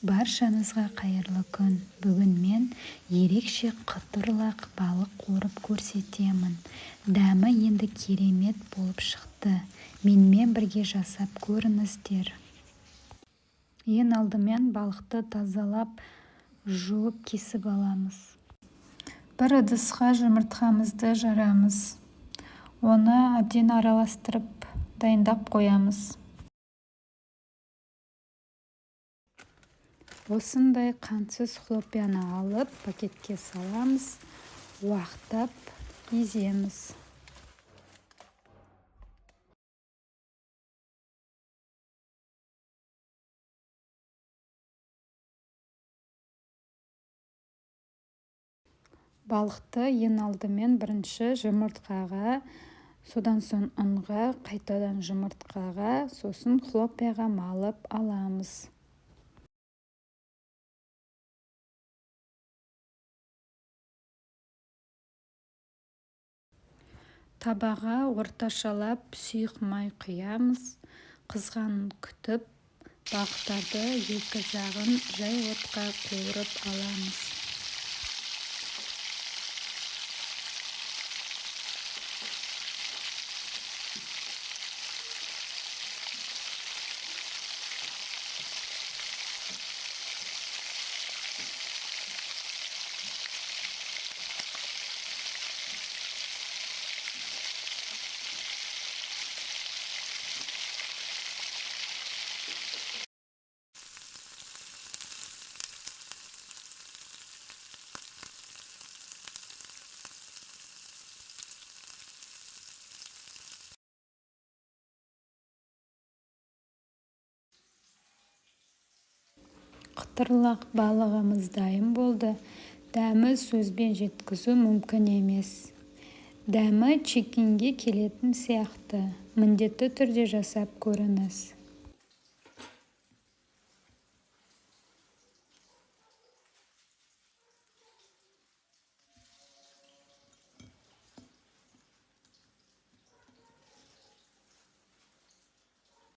Баршаңызға қайырлы күн. Бүгін мен ерекше қытырлақ балық қуырып көрсетемін. Дәмі енді керемет болып шықты. Менімен бірге жасап көріңіздер. Ең алдымен балықты тазалап, жуып кесіп аламыз. Бір ыдысқа жұмыртқамызды жарамыз. Оны әбден араластырып, дайындап қоямыз. Осындай қантсыз хлопьяны алып, пакетке саламыз, уақтап еземіз. Балықты ең алдымен бірінші жұмыртқаға, содан соң ұнға, қайтадан жұмыртқаға, сосын хлопьяға малып аламыз. Табаға орташалап сұйық май құямыз. Қызғанын күтіп, балықтарды екі жағын жай отқа қуырып аламыз. Қытырлақ балығымыз дайын болды. Дәмі сөзбен жеткізу мүмкін емес. Дәмі чекинге келетін сияқты. Міндетті түрде жасап көріңіз.